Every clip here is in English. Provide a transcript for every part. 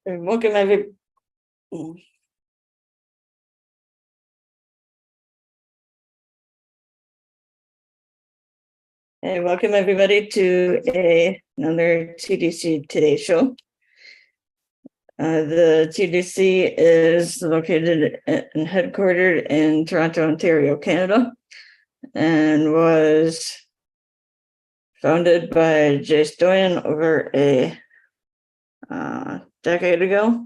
Welcome every. And welcome everybody to another TDC Today Show. The TDC is located and headquartered in Toronto, Ontario, Canada, and was founded by Jay Stoyan over a decade ago.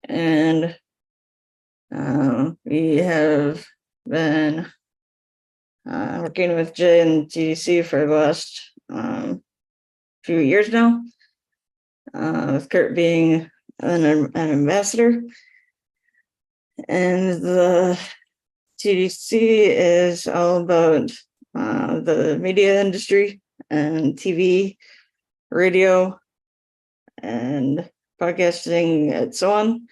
And we have been working with Jay and TDC for the last few years now, with Kurt being an ambassador. And the TDC is all about the media industry and TV, radio, and podcasting, and so on.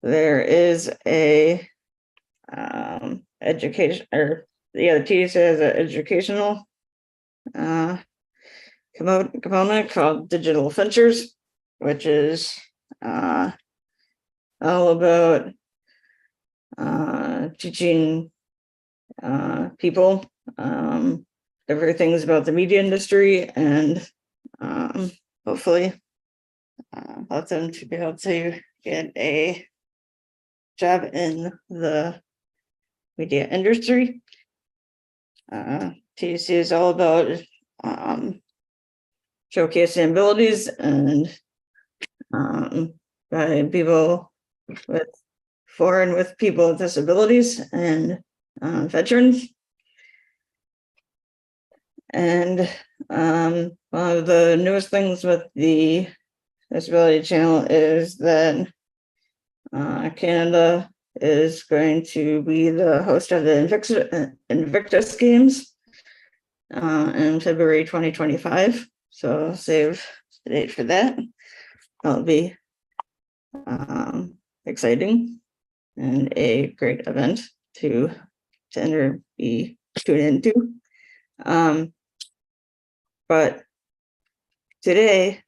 There is a education, or the TDC has an educational component called Digital Ventures, which is all about teaching people different things about the media industry, and hopefully help them to be able to get a job in the media industry. TDC is all about showcasing abilities and by people with people with disabilities and veterans. And one of the newest things with the Disability Channel is that Canada is going to be the host of the Invictus Games in February 2025. So save the date for that. That'll be exciting and a great event to be tuned into. But today,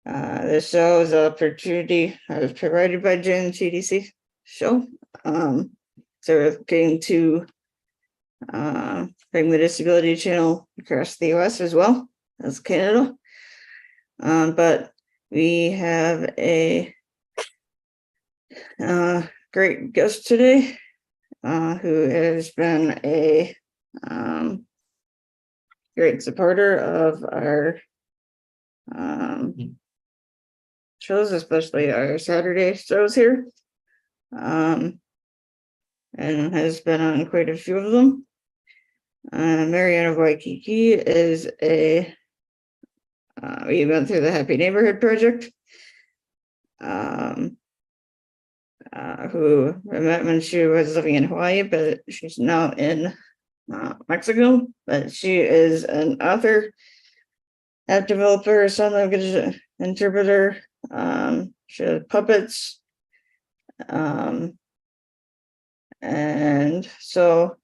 the show is an opportunity was provided by Jay and TDC show. So we're looking to bring the Disability Channel across the US as well as Canada. But we have a great guest today who has been a great supporter of our shows, especially our Saturday shows here, and has been on quite a few of them. Marianne of Waikiki is we went through the Happy Neighborhood Project, who I met when she was living in Hawaii, but she's now in Mexico. But she is an author, app developer, sign language interpreter. She has puppets. And so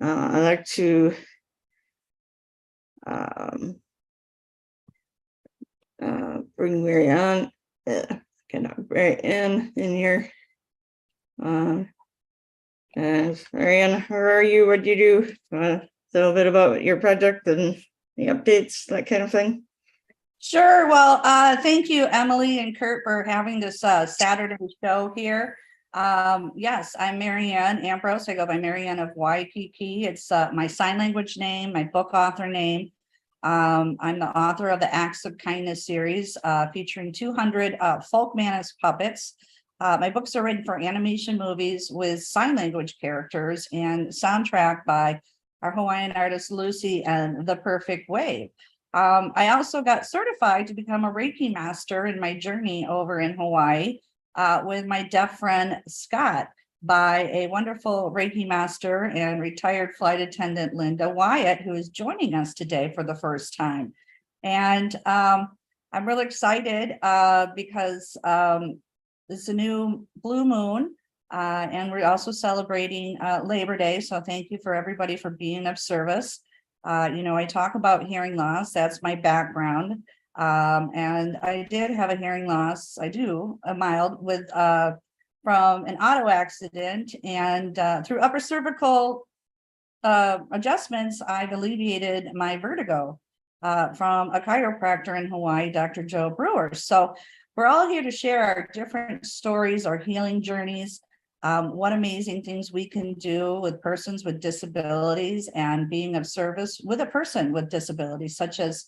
I like to bring Marianne in here. And Marianne, how are you? What do you do? A little bit about your project and the updates, that kind of thing. Sure. Well, thank you, Emily and Kurt, for having this Saturday show here. Yes, I'm Marianne Ambrose. I go by Marianne of Waikiki. It's my sign language name, my book author name. I'm the author of the Acts of Kindness series, featuring 200 folk manus puppets. My books are written for animation movies with sign language characters and soundtrack by our Hawaiian artist Lucy and The Perfect Wave. I also got certified to become a Reiki master in my journey over in Hawaii with my deaf friend Scott by a wonderful Reiki master and retired flight attendant Linda Wyatt, who is joining us today for the first time. And I'm really excited because it's a new blue moon, and we're also celebrating Labor Day. So thank you for everybody for being of service. I talk about hearing loss. That's my background. And I did have a hearing loss. I do, a mild, with from an auto accident, and through upper cervical adjustments, I've alleviated my vertigo from a chiropractor in Hawaii, Dr. Joe Brewer. So we're all here to share our different stories, our healing journeys, what amazing things we can do with persons with disabilities, and being of service with a person with disabilities, such as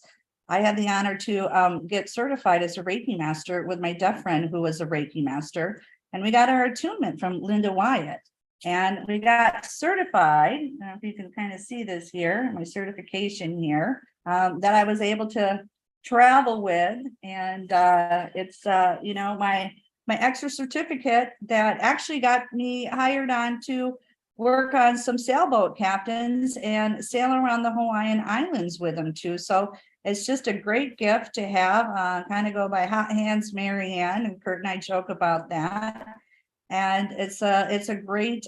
I had the honor to get certified as a Reiki master with my deaf friend who was a Reiki master. And we got our attunement from Linda Wyatt. And we got certified. I don't know if you can kind of see this here, my certification here, that I was able to travel with. And it's, my extra certificate that actually got me hired on to work on some sailboat captains and sail around the Hawaiian Islands with them too. So it's just a great gift to have, kind of go by hot hands, Marianne, and Kurt and I joke about that. And it's a great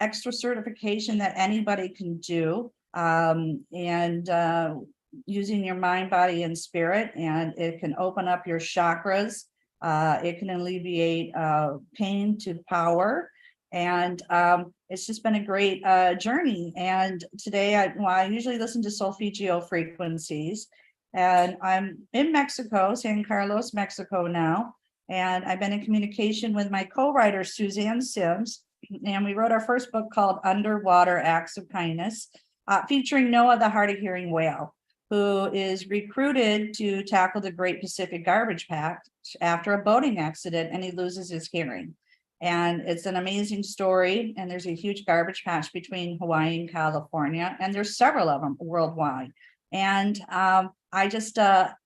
extra certification that anybody can do, and using your mind, body, and spirit, and it can open up your chakras. It can alleviate pain to power, and it's just been a great journey. And today, I usually listen to solfeggio frequencies, and I'm in Mexico, San Carlos, Mexico now. And I've been in communication with my co-writer, Suzanne Sims, and we wrote our first book called Underwater Acts of Kindness, featuring Noah, the hard of hearing whale, who is recruited to tackle the Great Pacific Garbage Patch after a boating accident, and he loses his hearing. And it's an amazing story. And there's a huge garbage patch between Hawaii and California, and there's several of them worldwide. And I just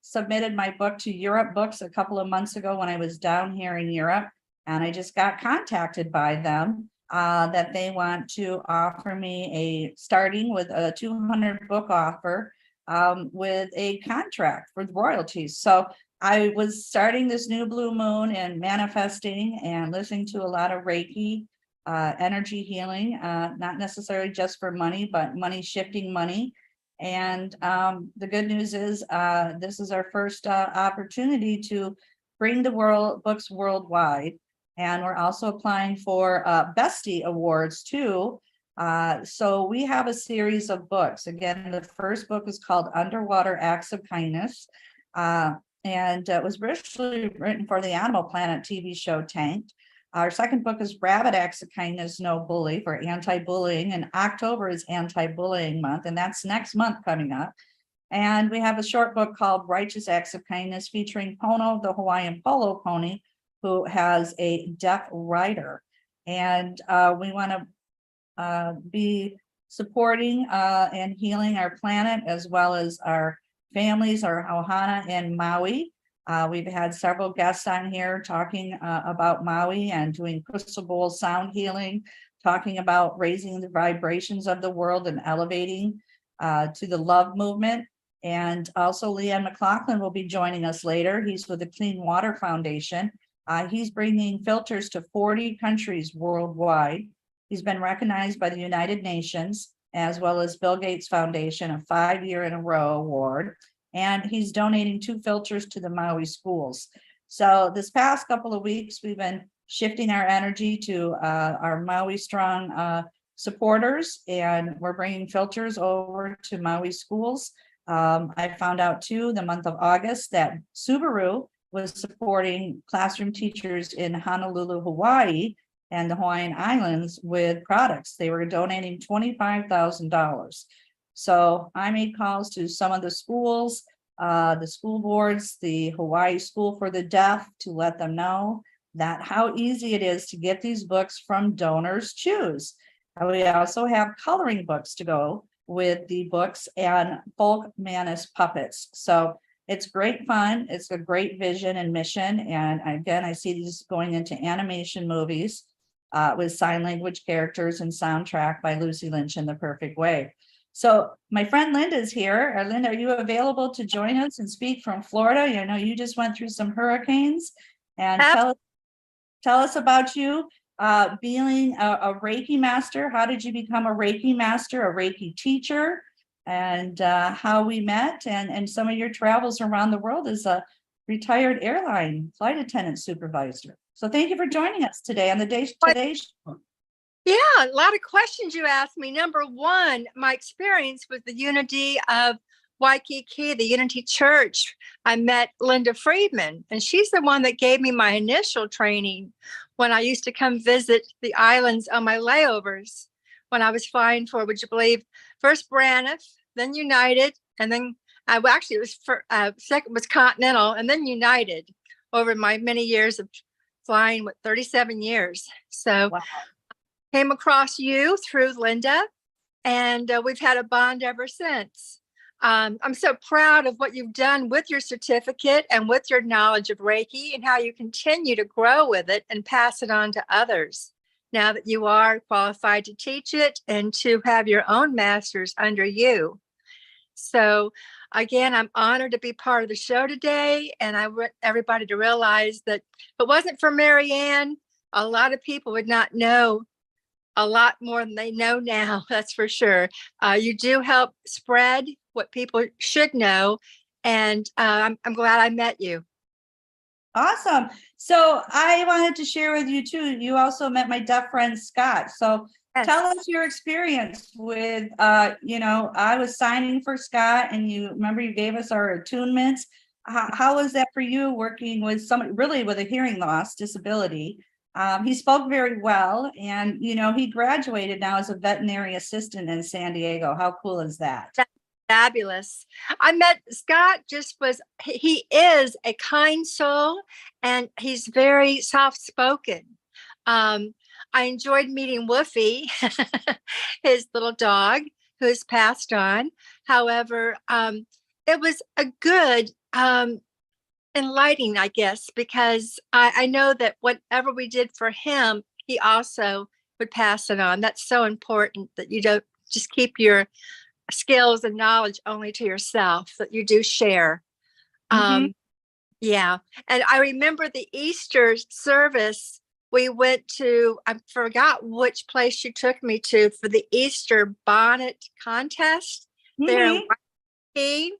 submitted my book to Europe Books a couple of months ago when I was down here in Europe, and I just got contacted by them that they want to offer me starting with a 200 book offer with a contract for royalties. So I was starting this new blue moon and manifesting and listening to a lot of Reiki, energy healing, not necessarily just for money, but money shifting money. And the good news is this is our first opportunity to bring the books worldwide. And we're also applying for Bestie Awards too. So we have a series of books. Again, the first book is called Underwater Acts of Kindness. And it was originally written for the Animal Planet TV show Tanked. Our second book is Rabbit Acts of Kindness, No Bully, for anti-bullying. And October is anti-bullying month, and that's next month coming up. And we have a short book called Righteous Acts of Kindness, featuring Pono, the Hawaiian polo pony, who has a deaf rider. And we want to be supporting and healing our planet, as well as our families, our ohana in Maui. We've had several guests on here talking about Maui and doing crystal bowl sound healing, talking about raising the vibrations of the world and elevating to the love movement. And also Leanne McLaughlin will be joining us later. He's with the Clean Water Foundation. He's bringing filters to 40 countries worldwide. He's been recognized by the United Nations, as well as Bill Gates Foundation, a 5-year in a row award. And he's donating 2 filters to the Maui schools. So this past couple of weeks, we've been shifting our energy to our Maui Strong supporters, and we're bringing filters over to Maui schools. I found out too, the month of August, that Subaru was supporting classroom teachers in Honolulu, Hawaii, and the Hawaiian Islands with products. They were donating $25,000. So I made calls to some of the schools, the school boards, the Hawaii School for the Deaf, to let them know that how easy it is to get these books from Donors Choose. We also have coloring books to go with the books, and folk Manus puppets. So it's great fun. It's a great vision and mission. And again, I see these going into animation movies with sign language characters and soundtrack by Lucy Lynch in the Perfect Way. So my friend Linda's here. Linda, are you available to join us and speak from Florida? I know you just went through some hurricanes, and tell us about you being a Reiki master. How did you become a Reiki master, a Reiki teacher? and how we met, and some of your travels around the world as a retired airline flight attendant supervisor. So thank you for joining us today on the Today Show. Yeah, a lot of questions you asked me. Number one, my experience with the Unity of Waikiki, the Unity Church. I met Linda Friedman, and she's the one that gave me my initial training when I used to come visit the islands on my layovers when I was flying for, would you believe, first Braniff, then United, and then actually it was second was Continental, and then United over my many years of flying, 37 years. So Wow. Came across you through Linda, and we've had a bond ever since. I'm so proud of what you've done with your certificate and with your knowledge of Reiki, and how you continue to grow with it and pass it on to others now that you are qualified to teach it and to have your own masters under you. So again, I'm honored to be part of the show today, and I want everybody to realize that if it wasn't for Marianne, a lot of people would not know a lot more than they know now. That's for sure. You do help spread what people should know, and I'm glad I met you. Awesome. So I wanted to share with you too. You also met my deaf friend Scott. So Yes. tell us your experience with, I was signing for Scott, and you remember you gave us our attunements. How was that for you, working with somebody really with a hearing loss disability? He spoke very well, and he graduated now as a veterinary assistant in San Diego. How cool is that? Fabulous. I met Scott, he is a kind soul, and he's very soft-spoken. I enjoyed meeting Woofy, his little dog, who has passed on. However, it was a good enlightening, I guess, because I know that whatever we did for him, he also would pass it on. That's so important, that you don't just keep your skills and knowledge only to yourself, that you do share. Yeah. And I remember the Easter service we went to, I forgot which place you took me to for the Easter bonnet contest there in Waikiki,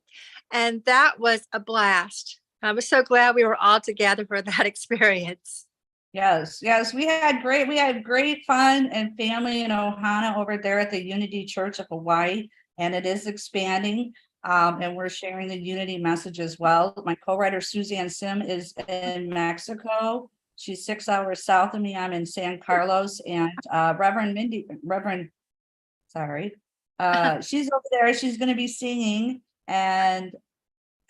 and that was a blast. I was so glad we were all together for that experience. Yes, we had great fun and family in Ohana over there at the Unity Church of Hawaii, and it is expanding. And we're sharing the Unity message as well. My co-writer Suzanne Sim is in Mexico. She's 6 hours south of me. I'm in San Carlos, and she's over there. She's going to be singing, and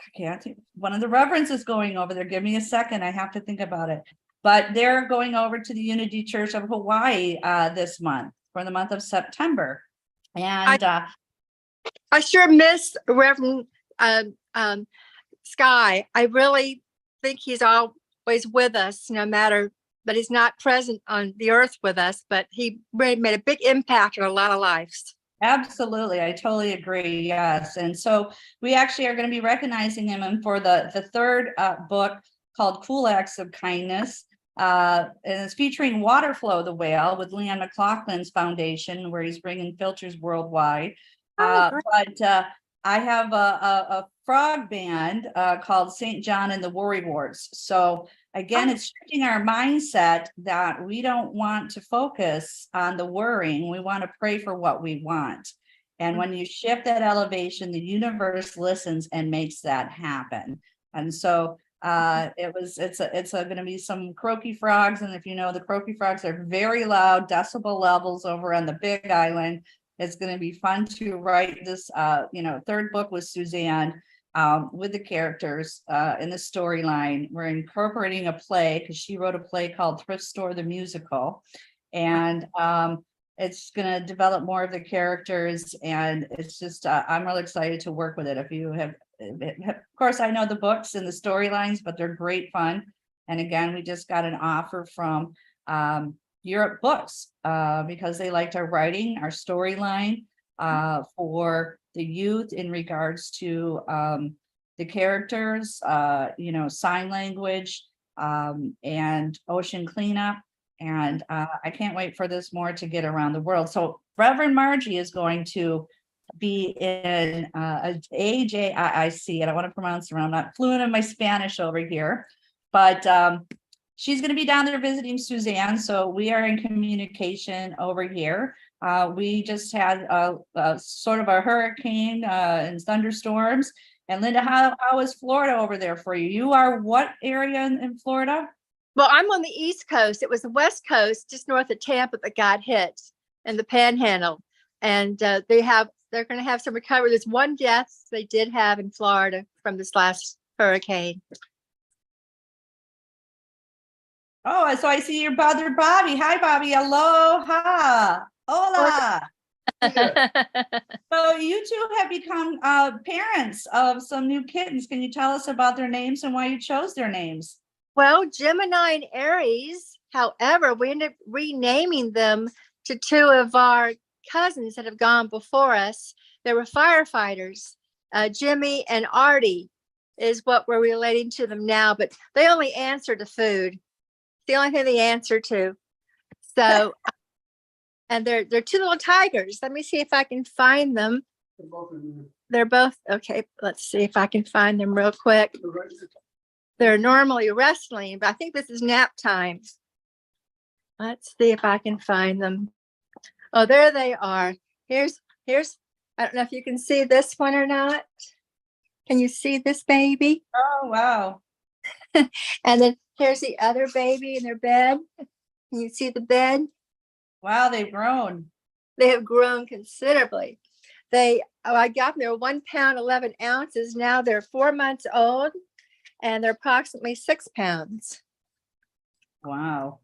I can't think. One of the reverends is going over there. Give me a second. I have to think about it. But they're going over to the Unity Church of Hawaii this month, for the month of September. And I sure miss Reverend Sky. I really think he's always with us, no matter that he's not present on the earth with us, but he really made a big impact on a lot of lives. Absolutely. I totally agree. Yes. And so we actually are going to be recognizing him for the third book called Cool Acts of Kindness. And it's featuring Waterflow the Whale with Leon McLaughlin's foundation, where he's bringing filters worldwide. But I have a frog band called St. John and the Worry Wards. So again, it's shifting our mindset that we don't want to focus on the worrying. We want to pray for what we want. And when you shift that elevation, the universe listens and makes that happen. And so it's going to be some croaky frogs. And if you know, the croaky frogs are very loud decibel levels over on the Big Island. It's going to be fun to write this, third book with Suzanne, with the characters in the storyline. We're incorporating a play, because she wrote a play called Thrift Store the Musical. And it's going to develop more of the characters. And it's just, I'm really excited to work with it. If you have, of course, I know the books and the storylines, but they're great fun. And again, we just got an offer from Europe Books because they liked our writing, our storyline for the youth in regards to the characters, sign language and ocean cleanup. And I can't wait for this more to get around the world. So Reverend Margie is going to be in AJIIC. I don't want to pronounce it wrong. I'm not fluent in my Spanish over here, but she's going to be down there visiting Suzanne. So we are in communication over here. We just had sort of a hurricane and thunderstorms. And Linda, how is Florida over there for you? You are what area in Florida? Well, I'm on the East Coast. It was the West Coast, just north of Tampa, that got hit in the Panhandle. And they're going to have some recovery. There's one death they did have in Florida from this last hurricane. Oh, so I see your brother, Bobby. Hi, Bobby. Aloha. Hola. So you two have become parents of some new kittens. Can you tell us about their names and why you chose their names? Well, Gemini and Aries, however, we ended up renaming them to two of our cousins that have gone before us. They were firefighters. Jimmy and Artie is what we're relating to them now, but they only answer to food. The only thing they answer to. So, and they're two little tigers. Let me see if I can find them. They're both, okay, let's see if I can find them real quick. They're normally wrestling, but I think this is nap time. Let's see if I can find them. Oh, there they are. Here's, I don't know if you can see this one or not. Can you see this baby? Oh, wow. And then here's the other baby in their bed. Can you see the bed? Wow, they've grown. They have grown considerably. I got them, they were 1 pound, 11 ounces. Now they're 4 months old and they're approximately 6 pounds. Wow.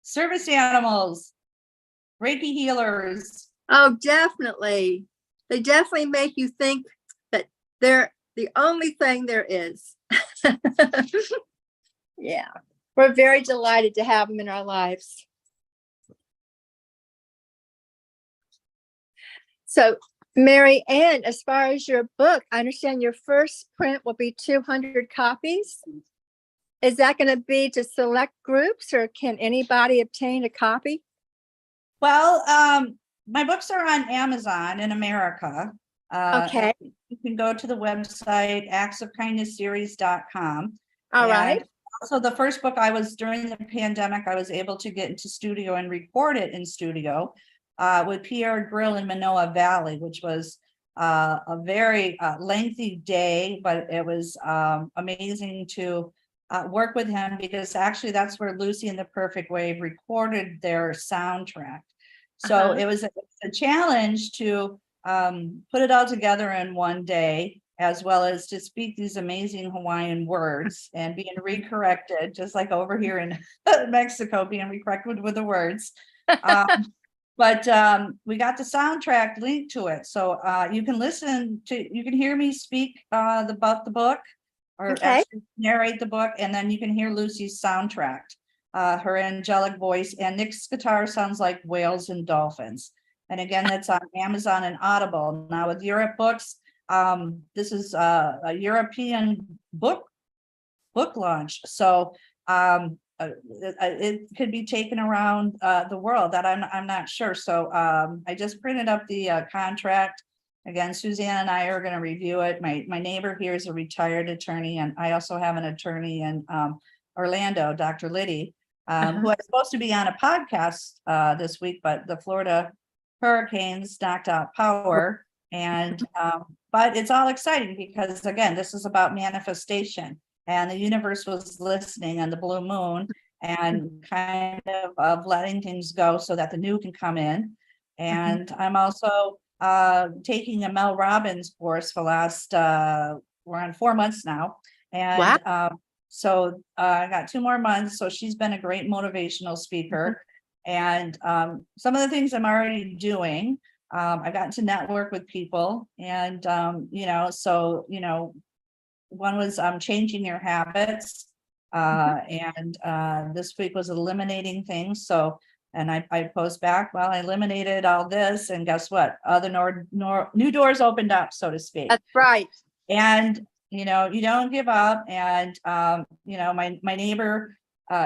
Service animals, Reiki healers. Oh, definitely. They definitely make you think that they're the only thing there is. Yeah. We're very delighted to have them in our lives. So, Mary Ann, as far as your book, I understand your first print will be 200 copies. Is that going to be to select groups, or can anybody obtain a copy? Well, my books are on Amazon in America. Okay. You can go to the website, actsofkindnessseries.com. All right. So the first book during the pandemic, I was able to get into studio and record it in studio with Pierre Grill in Manoa Valley, which was a very lengthy day, but it was amazing to work with him, because actually that's where Lucy and the Perfect Wave recorded their soundtrack. So it was a challenge to put it all together in one day, as well as to speak these amazing Hawaiian words and being recorrected, just like over here in Mexico, being recorrected with the words. But we got the soundtrack linked to it. So you can hear me speak about the book, or actually narrate the book, and then you can hear Lucy's soundtrack, her angelic voice, and Nick's guitar sounds like whales and dolphins. And again, that's on Amazon and Audible. Now with Europe Books, this is a European book launch. So it could be taken around the world. That I'm not sure. So I just printed up the contract. Again, Suzanne and I are going to review it. My neighbor here is a retired attorney, and I also have an attorney in Orlando, Dr. Liddy, who was supposed to be on a podcast this week, but the Florida hurricanes knocked out power. And but it's all exciting, because again, this is about manifestation, and the universe was listening on the blue moon and kind of letting things go so that the new can come in. And I'm also taking a Mel Robbins course for last we're on 4 months now, and so I got 2 more months. So she's been a great motivational speaker. And some of the things I'm already doing, I've gotten to network with people, and one was changing your habits, and this week was eliminating things. So, and I post back, well, I eliminated all this, and guess what? Other new doors opened up, so to speak. That's right. And you don't give up. And my neighbor,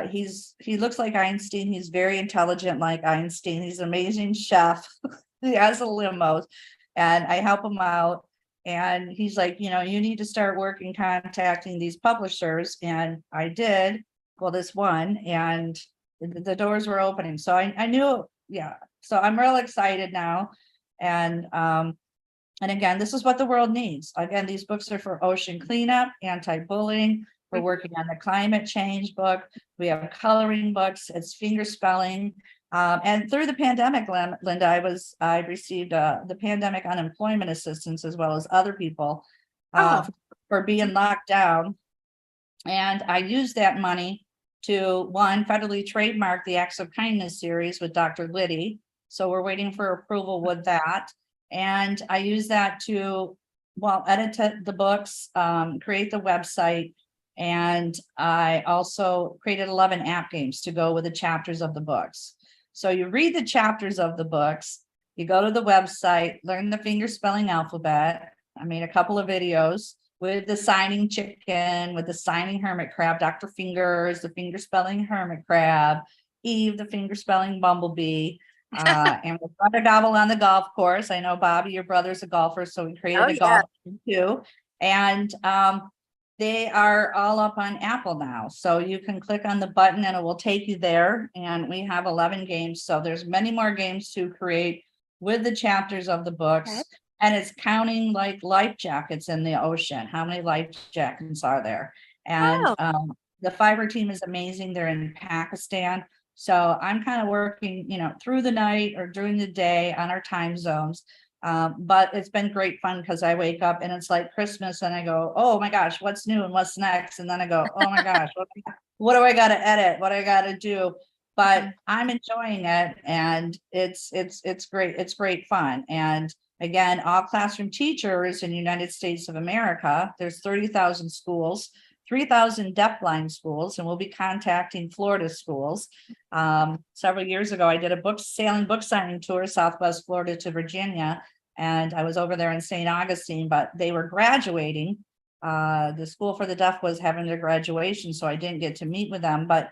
he looks like Einstein. He's very intelligent, like Einstein. He's an amazing chef. he has a limo, and I help him out. And he's like, you need to start working contacting these publishers. And I did, well, this one, and the doors were opening. So I knew, yeah. So I'm real excited now. And again, this is what the world needs. Again, these books are for ocean cleanup, anti-bullying. We're working on the climate change book. We have coloring books. It's finger spelling. And through the pandemic, Linda, I received the pandemic unemployment assistance, as well as other people for being locked down. And I used that money to, one, federally trademark the Acts of Kindness series with Dr. Liddy. So we're waiting for approval with that. And I use that to, edit the books, create the website. And I also created 11 app games to go with the chapters of the books. So you read the chapters of the books, you go to the website, learn the finger spelling alphabet. I made a couple of videos with the signing chicken, with the signing hermit crab, Dr. Fingers, the finger spelling hermit crab, Eve, the finger spelling bumblebee, and with Brother Gobble on the golf course. I know, Bobby, your brother's a golfer, so we created a golf team too. And they are all up on Apple now. So you can click on the button and it will take you there. And we have 11 games. So there's many more games to create with the chapters of the books. Okay. And it's counting like life jackets in the ocean. How many life jackets are there? And the fiber team is amazing. They're in Pakistan. So I'm kind of working, through the night or during the day on our time zones. But it's been great fun because I wake up and it's like Christmas and I go, oh my gosh, what's new and what's next? And then I go, oh my gosh, what do I got to edit? What do I got to do? But I'm enjoying it, and it's great. It's great fun. And again, all classroom teachers in the United States of America, there's 30,000 schools, 3,000 deafblind schools, and we'll be contacting Florida schools. Several years ago, I did a sailing book signing tour, Southwest Florida to Virginia. And I was over there in St. Augustine, but they were graduating. The School for the Deaf was having their graduation, so I didn't get to meet with them. But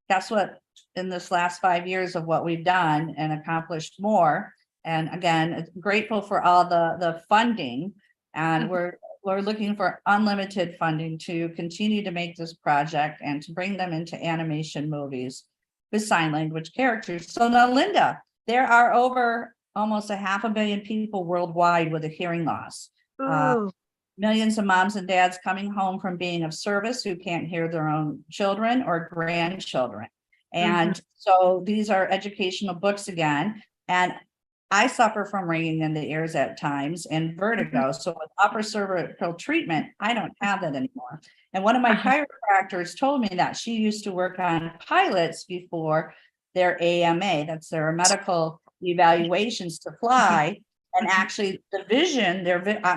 guess what? In this last 5 years of what we've done and accomplished more. And again, grateful for all the funding. And we're looking for unlimited funding to continue to make this project and to bring them into animation movies with sign language characters. So now, Linda, there are over almost 500 million people worldwide with a hearing loss. Millions of moms and dads coming home from being of service who can't hear their own children or grandchildren. And so these are educational books again. And I suffer from ringing in the ears at times and vertigo. So with upper cervical treatment, I don't have that anymore. And one of my chiropractors told me that she used to work on pilots before their AMA, that's their medical evaluations to fly. And actually the vision,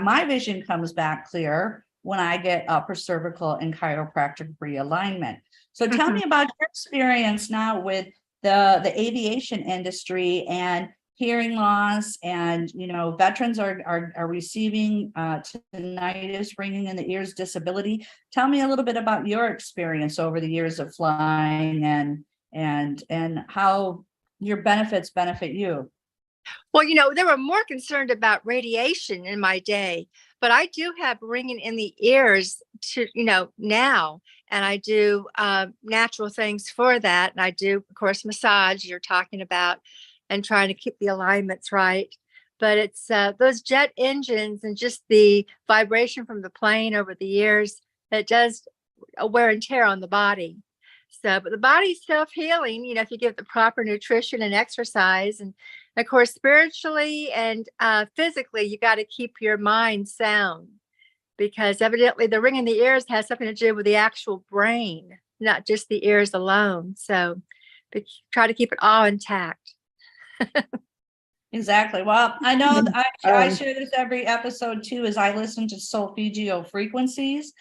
my vision comes back clear when I get upper cervical and chiropractic realignment. So tell me about your experience now with the aviation industry and hearing loss, and veterans are receiving tinnitus, ringing in the ears disability. Tell me a little bit about your experience over the years of flying and how your benefits benefit you. Well, they were more concerned about radiation in my day, but I do have ringing in the ears now, and I do natural things for that. And I do, of course, massage you're talking about and trying to keep the alignments right. But it's those jet engines and just the vibration from the plane over the years that does a wear and tear on the body. So, but the body's self-healing, if you give the proper nutrition and exercise. And of course, spiritually and physically, you got to keep your mind sound, because evidently the ring in the ears has something to do with the actual brain, not just the ears alone. So but try to keep it all intact. Exactly. Well, I know I share this every episode too, as I listen to solfeggio frequencies.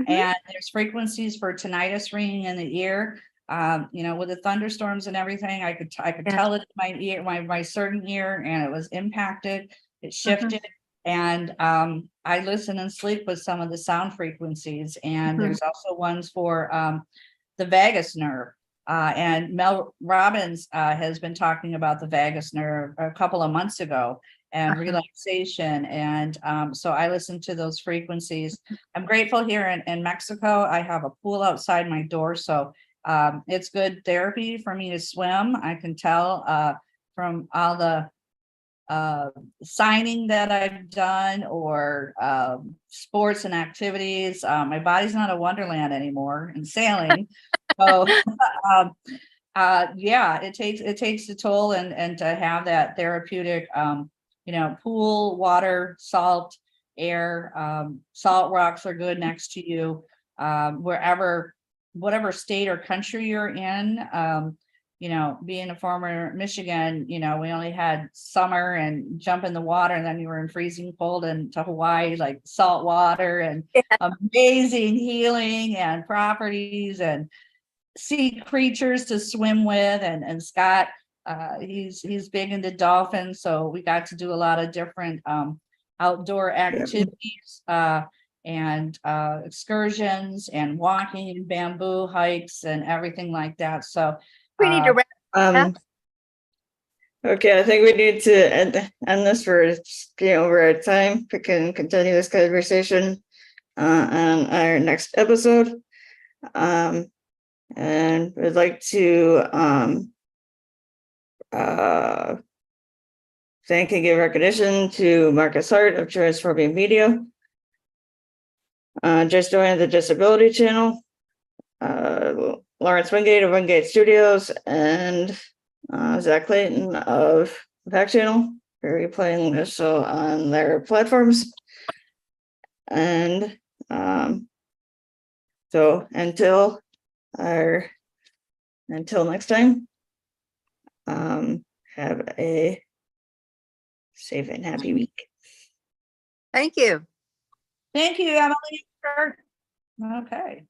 And there's frequencies for tinnitus, ringing in the ear. With the thunderstorms and everything, I could tell it in my ear, my certain ear, and it was impacted. It shifted, and I listen and sleep with some of the sound frequencies. And there's also ones for the vagus nerve. And Mel Robbins has been talking about the vagus nerve a couple of months ago and relaxation. And so I listen to those frequencies. I'm grateful here in Mexico. I have a pool outside my door. So it's good therapy for me to swim. I can tell from all the signing that I've done or sports and activities. My body's not a wonderland anymore and sailing. So yeah, it takes a toll and to have that therapeutic pool, water, salt, air, salt rocks are good next to you. Whatever state or country you're in, being a former Michigan, we only had summer and jump in the water, and then you were in freezing cold, and to Hawaii, like salt water and amazing healing and properties and sea creatures to swim with. And Scott, he's big into dolphins, so we got to do a lot of different outdoor activities and excursions and walking in bamboo hikes and everything like that. So We need to wrap up. Okay, I think we need to end this for getting over our time. We can continue this conversation on our next episode. And we'd like to thank and give recognition to Marcus Hart of Transforming Media, just joined the Disability Channel, Lawrence Wingate of Wingate Studios, and Zach Clayton of Back Channel for replaying the show on their platforms. And so until next time, have a safe and happy week. Thank you. thank you, Emily. Okay.